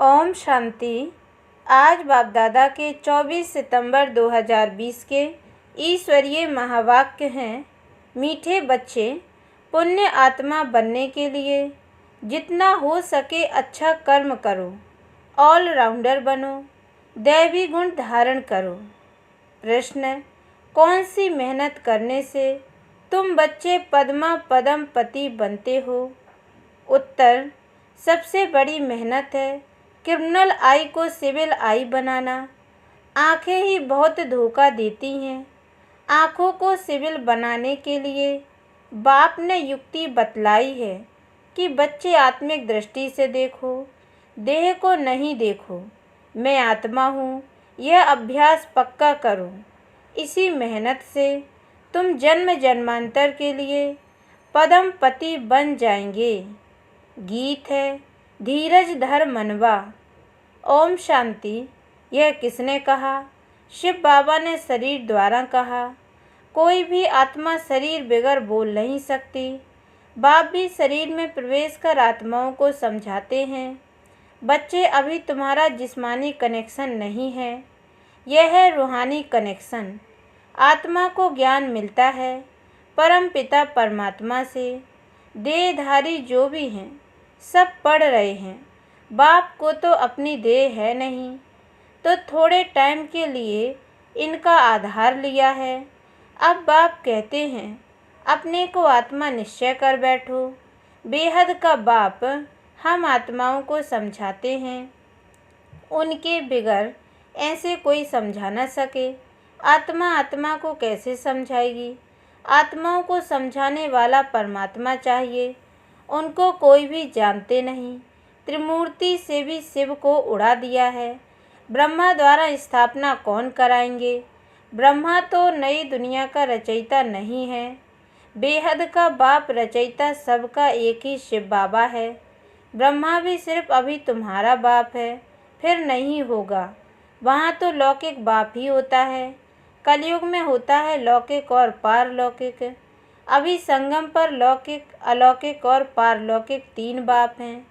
ओम शांति। आज बाप दादा के 24 सितंबर 2020 के ईश्वरीय महावाक्य हैं। मीठे बच्चे, पुण्य आत्मा बनने के लिए जितना हो सके अच्छा कर्म करो, ऑलराउंडर बनो, दैवी गुण धारण करो। प्रश्न: कौन सी मेहनत करने से तुम बच्चे पद्मा पदम पति बनते हो? उत्तर: सबसे बड़ी मेहनत है क्रिमिनल आई को सिविल आई बनाना। आँखें ही बहुत धोखा देती हैं। आँखों को सिविल बनाने के लिए बाप ने युक्ति बतलाई है कि बच्चे आत्मिक दृष्टि से देखो, देह को नहीं देखो। मैं आत्मा हूँ, यह अभ्यास पक्का करो। इसी मेहनत से तुम जन्म जन्मांतर के लिए पदम पति बन जाएंगे। गीत है, धीरज धर मनवा। ओम शांति। यह किसने कहा? शिव बाबा ने शरीर द्वारा कहा। कोई भी आत्मा शरीर बगैर बोल नहीं सकती। बाप भी शरीर में प्रवेश कर आत्माओं को समझाते हैं। बच्चे, अभी तुम्हारा जिस्मानी कनेक्शन नहीं है, यह है रूहानी कनेक्शन। आत्मा को ज्ञान मिलता है परम पिता परमात्मा से। देहधारी जो भी हैं सब पढ़ रहे हैं। बाप को तो अपनी देह है नहीं, तो थोड़े टाइम के लिए इनका आधार लिया है। अब बाप कहते हैं अपने को आत्मा निश्चय कर बैठो। बेहद का बाप हम आत्माओं को समझाते हैं। उनके बिगर ऐसे कोई समझा न सके। आत्मा आत्मा को कैसे समझाएगी? आत्माओं को समझाने वाला परमात्मा चाहिए। उनको कोई भी जानते नहीं। त्रिमूर्ति से भी शिव को उड़ा दिया है। ब्रह्मा द्वारा स्थापना कौन कराएंगे? ब्रह्मा तो नई दुनिया का रचयिता नहीं है। बेहद का बाप रचयिता सबका एक ही शिव बाबा है। ब्रह्मा भी सिर्फ अभी तुम्हारा बाप है, फिर नहीं होगा। वहाँ तो लौकिक बाप ही होता है। कलयुग में होता है लौकिक और पारलौकिक। अभी संगम पर लौकिक, अलौकिक और पारलौकिक 3 बाप हैं।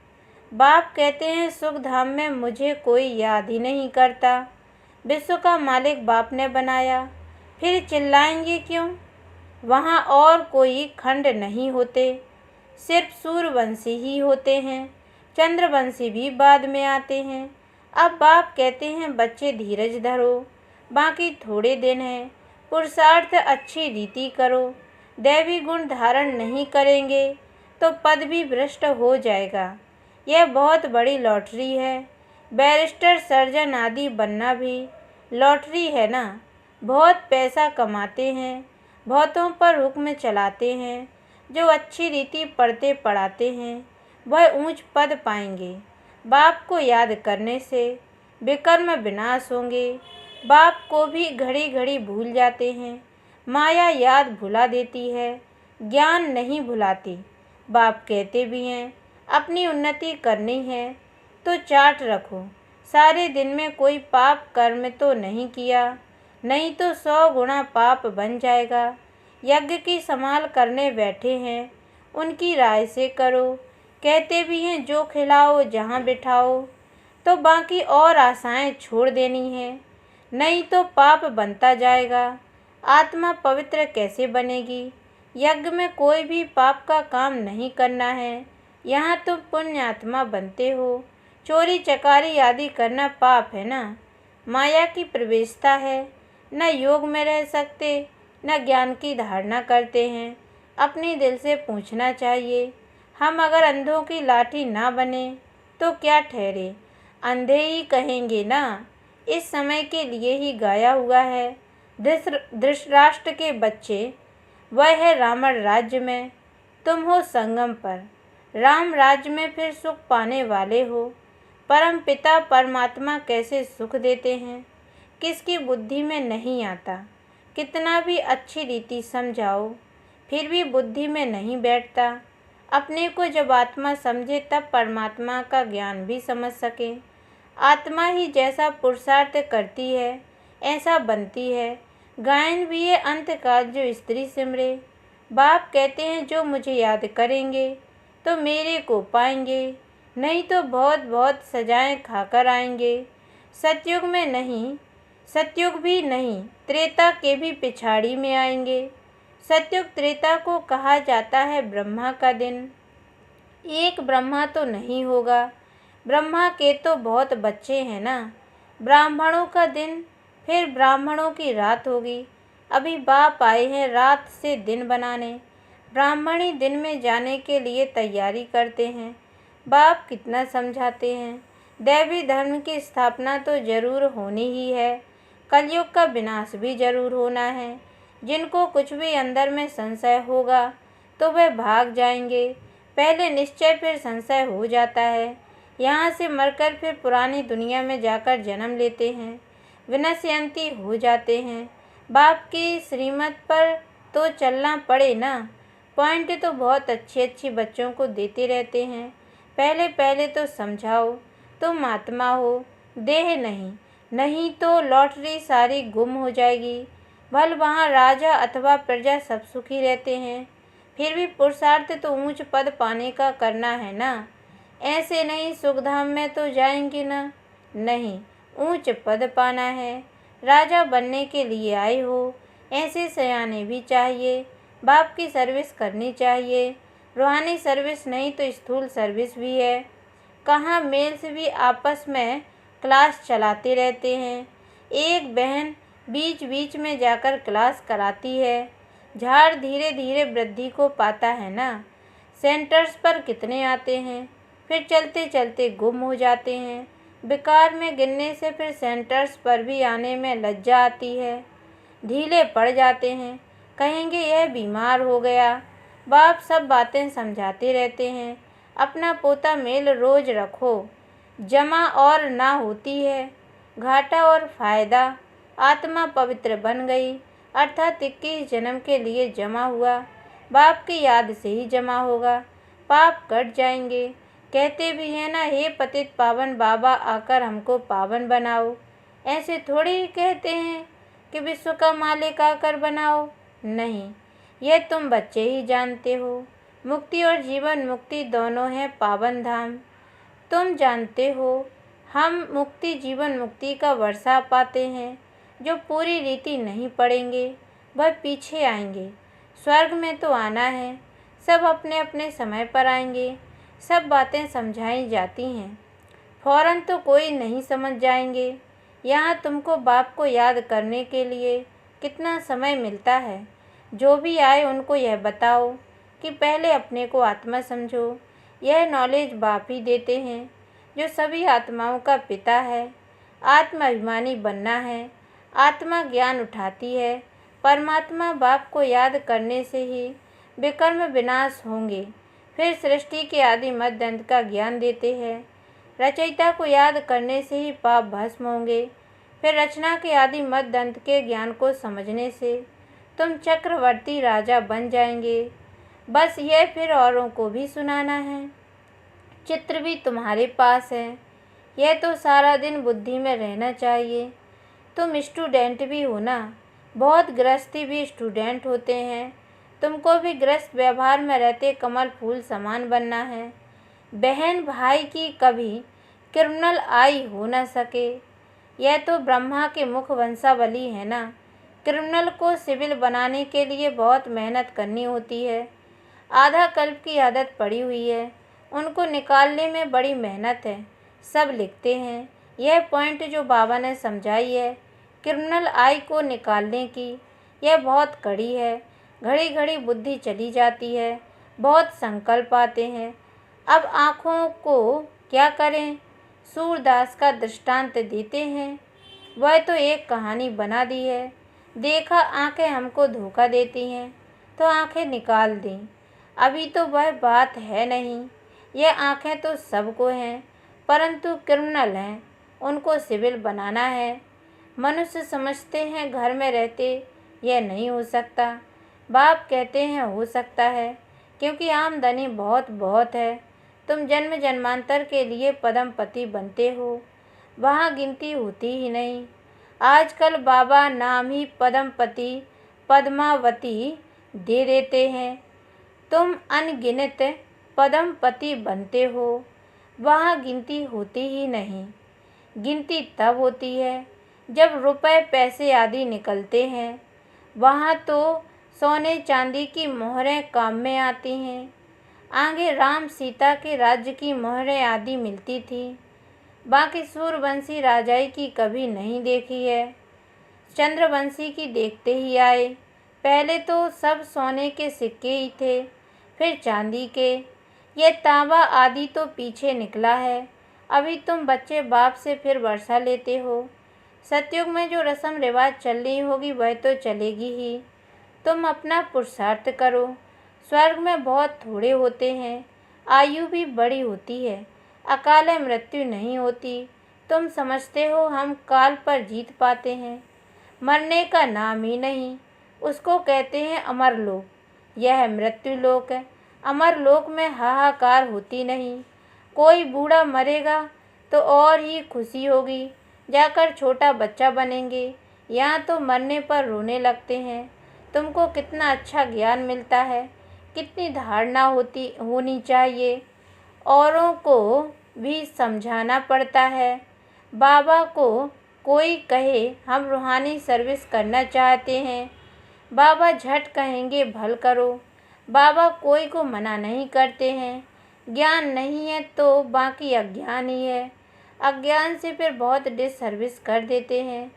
बाप कहते हैं सुख धाम में मुझे कोई याद ही नहीं करता। विश्व का मालिक बाप ने बनाया, फिर चिल्लाएंगे क्यों? वहाँ और कोई खंड नहीं होते, सिर्फ सूर्यवंशी ही होते हैं। चंद्रवंशी भी बाद में आते हैं। अब बाप कहते हैं बच्चे धीरज धरो, बाकी थोड़े दिन हैं। पुरुषार्थ अच्छी रीति करो। दैवी गुण धारण नहीं करेंगे तो पद भी भ्रष्ट हो जाएगा। यह बहुत बड़ी लॉटरी है। बैरिस्टर, सर्जन आदि बनना भी लॉटरी है ना। बहुत पैसा कमाते हैं, बहुतों पर हुक्म चलाते हैं। जो अच्छी रीति पढ़ते पढ़ाते हैं वह ऊंच पद पाएंगे। बाप को याद करने से विकर्म विनाश होंगे। बाप को भी घड़ी घड़ी भूल जाते हैं। माया याद भुला देती है, ज्ञान नहीं भुलाती। बाप कहते भी हैं अपनी उन्नति करनी है तो चार्ट रखो। सारे दिन में कोई पाप कर्म तो नहीं किया, नहीं तो 100 गुना पाप बन जाएगा। यज्ञ की संभाल करने बैठे हैं, उनकी राय से करो। कहते भी हैं जो खिलाओ जहाँ बिठाओ, तो बाकी और आशाएं छोड़ देनी है, नहीं तो पाप बनता जाएगा। आत्मा पवित्र कैसे बनेगी? यज्ञ में कोई भी पाप का काम नहीं करना है। यहाँ तुम पुण्य आत्मा बनते हो। चोरी चकारी आदि करना पाप है ना। माया की प्रवेशता है। न योग में रह सकते, न ज्ञान की धारणा करते हैं। अपने दिल से पूछना चाहिए, हम अगर अंधों की लाठी ना बने तो क्या ठहरे? अंधे ही कहेंगे ना। इस समय के लिए ही गाया हुआ है। धृतराष्ट्र के बच्चे, वह है रावण राज्य में, तुम हो संगम पर। राम राज्य में फिर सुख पाने वाले हो। परम पिता परमात्मा कैसे सुख देते हैं किसकी बुद्धि में नहीं आता। कितना भी अच्छी रीति समझाओ फिर भी बुद्धि में नहीं बैठता। अपने को जब आत्मा समझे तब परमात्मा का ज्ञान भी समझ सके। आत्मा ही जैसा पुरुषार्थ करती है ऐसा बनती है। गायन भी है अंतकाल जो स्त्री सिमरे। बाप कहते हैं जो मुझे याद करेंगे तो मेरे को पाएंगे, नहीं तो बहुत बहुत सजाएं खाकर आएंगे। सतयुग में नहीं, सतयुग भी नहीं, त्रेता के भी पिछाड़ी में आएंगे। सतयुग त्रेता को कहा जाता है ब्रह्मा का दिन। एक ब्रह्मा तो नहीं होगा, ब्रह्मा के तो बहुत बच्चे हैं ना। ब्राह्मणों का दिन, फिर ब्राह्मणों की रात होगी। अभी बाप आए हैं रात से दिन बनाने। ब्राह्मणी दिन में जाने के लिए तैयारी करते हैं। बाप कितना समझाते हैं, दैवी धर्म की स्थापना तो जरूर होनी ही है, कलयुग का विनाश भी जरूर होना है। जिनको कुछ भी अंदर में संशय होगा तो वह भाग जाएंगे। पहले निश्चय फिर संशय हो जाता है। यहाँ से मरकर फिर पुरानी दुनिया में जाकर जन्म लेते हैं, विनश्यंती हो जाते हैं। बाप की श्रीमत पर तो चलना पड़े ना। पॉइंट तो बहुत अच्छी अच्छी बच्चों को देते रहते हैं। पहले पहले तो समझाओ, तुम आत्मा हो, देह नहीं, नहीं तो लॉटरी सारी गुम हो जाएगी। भल वहाँ राजा अथवा प्रजा सब सुखी रहते हैं, फिर भी पुरुषार्थ तो ऊंच पद पाने का करना है ना। ऐसे नहीं सुखधाम में तो जाएंगे ना, नहीं, ऊंच पद पाना है। राजा बनने के लिए आए हो, ऐसे सयाने भी चाहिए। बाप की सर्विस करनी चाहिए, रूहानी सर्विस नहीं तो स्थूल सर्विस भी है। कहाँ मेल्स भी आपस में क्लास चलाते रहते हैं। एक बहन बीच बीच में जाकर क्लास कराती है। झाड़ धीरे धीरे वृद्धि को पाता है ना। सेंटर्स पर कितने आते हैं, फिर चलते चलते गुम हो जाते हैं। बेकार में गिनने से फिर सेंटर्स पर भी आने में लज्जा आती है। ढीले पड़ जाते हैं, कहेंगे यह बीमार हो गया। बाप सब बातें समझाते रहते हैं। अपना पोता मेल रोज रखो, जमा और ना होती है, घाटा और फायदा। आत्मा पवित्र बन गई, अर्थात 21 जन्म के लिए जमा हुआ। बाप की याद से ही जमा होगा, पाप कट जाएंगे। कहते भी हैं ना, हे पतित पावन बाबा आकर हमको पावन बनाओ। ऐसे थोड़ी ही कहते हैं कि विश्व का मालिक आकर बनाओ। नहीं, यह तुम बच्चे ही जानते हो। मुक्ति और जीवन मुक्ति दोनों हैं पावन धाम। तुम जानते हो, हम मुक्ति जीवन मुक्ति का वर्षा पाते हैं। जो पूरी रीति नहीं पढ़ेंगे वह पीछे आएंगे। स्वर्ग में तो आना है, सब अपने अपने समय पर आएंगे। सब बातें समझाई जाती हैं, फौरन तो कोई नहीं समझ जाएंगे। यहाँ तुमको बाप को याद करने के लिए कितना समय मिलता है। जो भी आए उनको यह बताओ कि पहले अपने को आत्मा समझो। यह नॉलेज बाप ही देते हैं, जो सभी आत्माओं का पिता है। आत्माभिमानी बनना है, आत्मा ज्ञान उठाती है। परमात्मा बाप को याद करने से ही विकर्म विनाश होंगे। फिर सृष्टि के आदि मध्य अंत का ज्ञान देते हैं। रचयिता को याद करने से ही पाप भस्म होंगे। फिर रचना के आदि मध्य अंत के ज्ञान को समझने से तुम चक्रवर्ती राजा बन जाएंगे। बस यह फिर औरों को भी सुनाना है। चित्र भी तुम्हारे पास है, यह तो सारा दिन बुद्धि में रहना चाहिए। तुम स्टूडेंट भी हो ना, बहुत गृहस्थी भी स्टूडेंट होते हैं। तुमको भी गृहस्थ व्यवहार में रहते कमल फूल समान बनना है। बहन भाई की कभी क्रिमिनल आई हो न सके। यह तो ब्रह्मा के मुख वंशावली है ना। क्रिमिनल को सिविल बनाने के लिए बहुत मेहनत करनी होती है। आधा कल्प की आदत पड़ी हुई है, उनको निकालने में बड़ी मेहनत है। सब लिखते हैं। यह पॉइंट जो बाबा ने समझाई है क्रिमिनल आई को निकालने की, यह बहुत कड़ी है। घड़ी घड़ी बुद्धि चली जाती है, बहुत संकल्प आते हैं। अब आँखों को क्या करें। सूरदास का दृष्टांत देते हैं। वह तो एक कहानी बना दी है। देखा आँखें हमको धोखा देती हैं तो आँखें निकाल दी। अभी तो वह बात है नहीं। यह आँखें तो सबको हैं, परंतु क्रिमिनल हैं, उनको सिविल बनाना है। मनुष्य समझते हैं घर में रहते यह नहीं हो सकता। बाप कहते हैं हो सकता है, क्योंकि आमदनी बहुत बहुत है। तुम जन्म जन्मांतर के लिए पद्मपति बनते हो, वहाँ गिनती होती ही नहीं। आजकल बाबा नाम ही पद्मपति पद्मावती दे देते हैं। तुम अनगिनत पद्मपति बनते हो। वहाँ गिनती होती ही नहीं। गिनती तब होती है जब रुपए पैसे आदि निकलते हैं। वहाँ तो सोने चांदी की मोहरें काम में आती हैं। आगे राम सीता के राज्य की मोहरें आदि मिलती थी। बाकी सूर्यवंशी राजाई की कभी नहीं देखी है। चंद्रवंशी की देखते ही आए। पहले तो सब सोने के सिक्के ही थे, फिर चांदी के। ये तांबा आदि तो पीछे निकला है। अभी तुम बच्चे बाप से फिर वर्षा लेते हो। सतयुग में जो रस्म रिवाज चल रही होगी वह तो चलेगी ही। तुम अपना पुरुषार्थ करो। स्वर्ग में बहुत थोड़े होते हैं, आयु भी बड़ी होती है, अकाल मृत्यु नहीं होती। तुम समझते हो हम काल पर जीत पाते हैं। मरने का नाम ही नहीं, उसको कहते हैं अमरलोक। यह मृत्यु लोक है। अमरलोक में हाहाकार होती नहीं। कोई बूढ़ा मरेगा तो और ही खुशी होगी, जाकर छोटा बच्चा बनेंगे। यहाँ तो मरने पर रोने लगते हैं। तुमको कितना अच्छा ज्ञान मिलता है, कितनी धारणा होनी चाहिए। औरों को भी समझाना पड़ता है। बाबा को कोई कहे हम रूहानी सर्विस करना चाहते हैं, बाबा झट कहेंगे भल करो। बाबा कोई को मना नहीं करते हैं। ज्ञान नहीं है तो बाकी अज्ञान ही है। अज्ञान से फिर बहुत डिसर्विस कर देते हैं।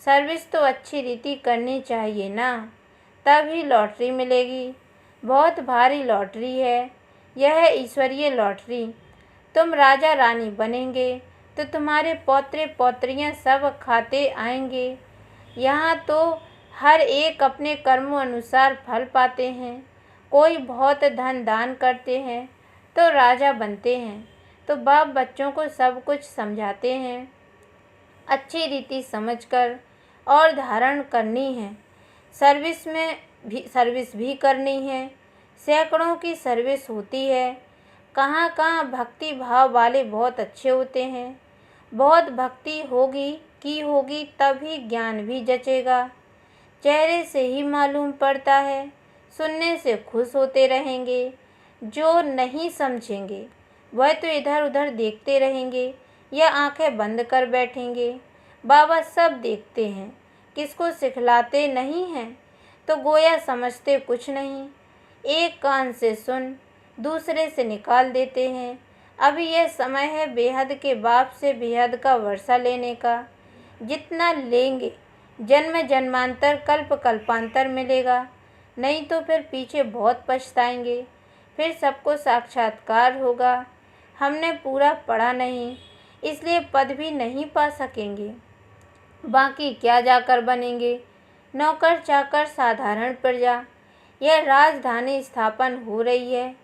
सर्विस तो अच्छी रीति करनी चाहिए ना, तभी लॉटरी मिलेगी। बहुत भारी लॉटरी है यह, ईश्वरीय लॉटरी। तुम राजा रानी बनेंगे तो तुम्हारे पौत्रे पौत्रियां सब खाते आएंगे। यहाँ तो हर एक अपने कर्मों अनुसार फल पाते हैं। कोई बहुत धन दान करते हैं तो राजा बनते हैं। तो बाप बच्चों को सब कुछ समझाते हैं। अच्छी रीति समझकर और धारण करनी है। सर्विस भी करनी है। सैकड़ों की सर्विस होती है। कहाँ कहाँ भक्ति भाव वाले बहुत अच्छे होते हैं। बहुत भक्ति होगी तभी ज्ञान भी जचेगा। चेहरे से ही मालूम पड़ता है। सुनने से खुश होते रहेंगे। जो नहीं समझेंगे वह तो इधर उधर देखते रहेंगे या आंखें बंद कर बैठेंगे। बाबा सब देखते हैं, किसको सिखलाते नहीं हैं तो गोया समझते कुछ नहीं। एक कान से सुन दूसरे से निकाल देते हैं। अभी यह समय है बेहद के बाप से बेहद का वर्षा लेने का। जितना लेंगे जन्म जन्मांतर कल्प कल्पांतर मिलेगा, नहीं तो फिर पीछे बहुत पछताएंगे। फिर सबको साक्षात्कार होगा। हमने पूरा पढ़ा नहीं, इसलिए पद भी नहीं पा सकेंगे। बाकी क्या जाकर बनेंगे, नौकर चाकर साधारण प्रजा। यह राजधानी स्थापन हो रही है।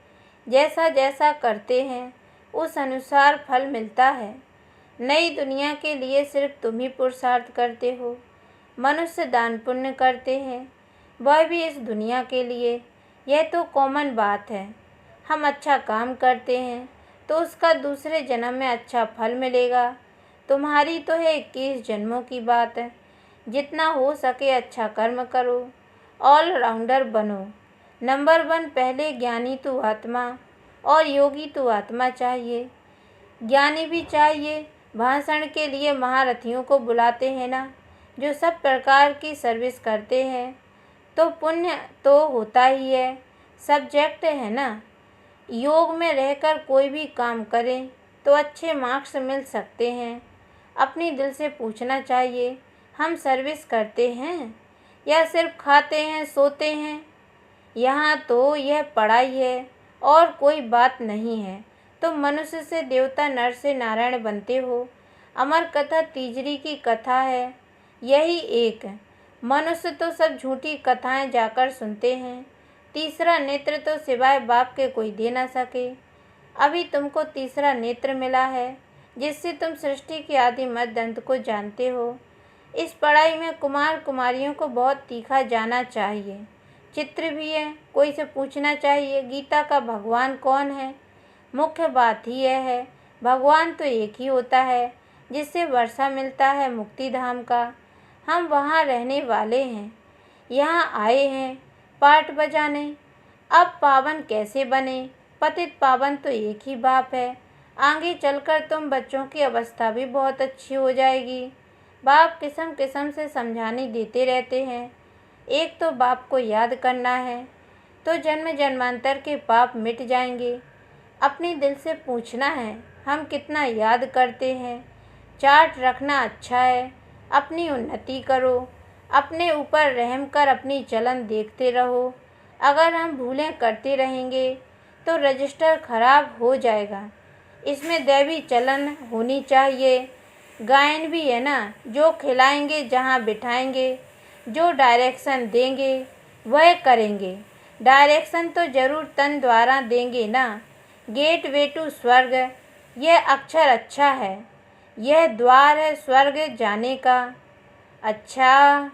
जैसा जैसा करते हैं उस अनुसार फल मिलता है। नई दुनिया के लिए सिर्फ तुम ही पुरुषार्थ करते हो। मनुष्य दान पुण्य करते हैं, वह भी इस दुनिया के लिए। यह तो कॉमन बात है। हम अच्छा काम करते हैं तो उसका दूसरे जन्म में अच्छा फल मिलेगा। तुम्हारी तो है 21 जन्मों की बात है। जितना हो सके अच्छा कर्म करो, ऑलराउंडर बनो। नंबर 1 पहले ज्ञानी तू आत्मा और योगी तू आत्मा चाहिए। ज्ञानी भी चाहिए। भाषण के लिए महारथियों को बुलाते हैं ना, जो सब प्रकार की सर्विस करते हैं। तो पुण्य तो होता ही है, सब्जेक्ट है ना। योग में रहकर कोई भी काम करें तो अच्छे मार्क्स मिल सकते हैं। अपनी दिल से पूछना चाहिए, हम सर्विस करते हैं या सिर्फ खाते हैं सोते हैं। यहाँ तो यह पढ़ाई है और कोई बात नहीं है। तुम मनुष्य से देवता, नर से नारायण बनते हो। अमर कथा तीजरी की कथा है, यही एक है। मनुष्य तो सब झूठी कथाएं जाकर सुनते हैं। तीसरा नेत्र तो सिवाय बाप के कोई दे ना सके। अभी तुमको तीसरा नेत्र मिला है, जिससे तुम सृष्टि के आदि मध्य अंत को जानते हो। इस पढ़ाई में कुमार कुमारियों को बहुत तीखा जाना चाहिए। चित्र भी है, कोई से पूछना चाहिए गीता का भगवान कौन है। मुख्य बात ही यह है, भगवान तो एक ही होता है, जिससे वर्षा मिलता है मुक्ति धाम का। हम वहाँ रहने वाले हैं, यहाँ आए हैं पाठ बजाने। अब पावन कैसे बने, पतित पावन तो एक ही बाप है। आगे चलकर तुम बच्चों की अवस्था भी बहुत अच्छी हो जाएगी। बाप किस्म किस्म से समझाने देते रहते हैं। एक तो बाप को याद करना है तो जन्म जन्मांतर के पाप मिट जाएंगे। अपने दिल से पूछना है हम कितना याद करते हैं। चार्ट रखना अच्छा है, अपनी उन्नति करो, अपने ऊपर रहम कर अपनी चलन देखते रहो। अगर हम भूलें करते रहेंगे तो रजिस्टर खराब हो जाएगा। इसमें दैवी चलन होनी चाहिए। गायन भी है ना, जो खिलाएंगे जहाँ बिठाएंगे, जो डायरेक्शन देंगे वह करेंगे। डायरेक्शन तो जरूर तन द्वारा देंगे ना। गेट वे टू स्वर्ग, यह अक्षर अच्छा है, यह द्वार है स्वर्ग जाने का। अच्छा,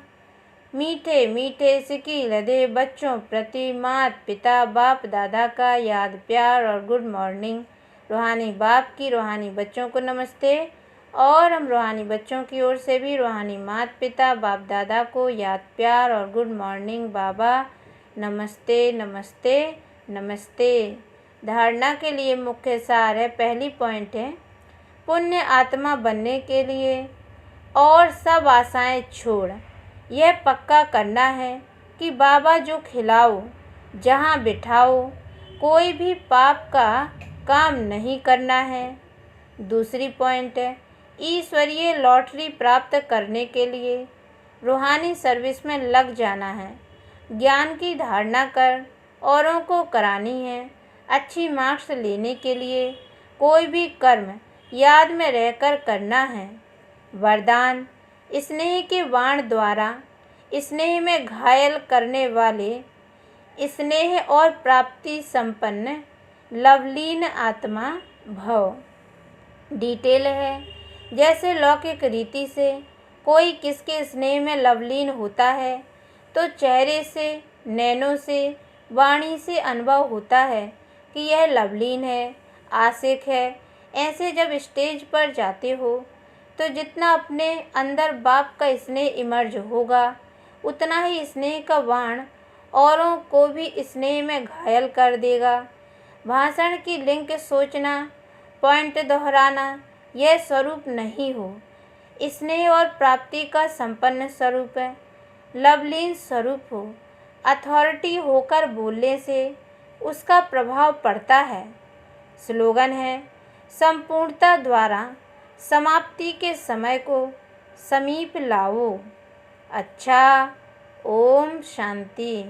मीठे मीठे सिकी लदे बच्चों प्रति माता पिता बाप दादा का याद प्यार और गुड मॉर्निंग। रूहानी बाप की रूहानी बच्चों को नमस्ते। और हम रूहानी बच्चों की ओर से भी रूहानी माता पिता बाप दादा को याद प्यार और गुड मॉर्निंग बाबा। नमस्ते नमस्ते नमस्ते। धारणा के लिए मुख्य सार है, पहली पॉइंट है पुण्य आत्मा बनने के लिए और सब आशाएं छोड़ यह पक्का करना है कि बाबा जो खिलाओ जहाँ बिठाओ, कोई भी पाप का काम नहीं करना है। दूसरी पॉइंट है ईश्वरीय लॉटरी प्राप्त करने के लिए रूहानी सर्विस में लग जाना है। ज्ञान की धारणा कर औरों को करानी है। अच्छी मार्क्स लेने के लिए कोई भी कर्म याद में रहकर करना है। वरदान स्नेह के बाण द्वारा स्नेह में घायल करने वाले स्नेह और प्राप्ति संपन्न लवलीन आत्मा भव। डिटेल है जैसे लौकिक रीति से कोई किसके स्नेह में लवलीन होता है तो चेहरे से, नैनों से, वाणी से अनुभव होता है कि यह लवलीन है, आशिक है। ऐसे जब स्टेज पर जाते हो तो जितना अपने अंदर बाप का स्नेह इमर्ज होगा उतना ही स्नेह का बाण औरों को भी स्नेह में घायल कर देगा। भाषण की लिंक सोचना, पॉइंट दोहराना, यह स्वरूप नहीं हो। स्नेह और प्राप्ति का संपन्न स्वरूप है, लवलीन स्वरूप हो। अथॉरिटी होकर बोलने से उसका प्रभाव पड़ता है। स्लोगन है संपूर्णता द्वारा समाप्ति के समय को समीप लाओ। अच्छा, ओम शांति।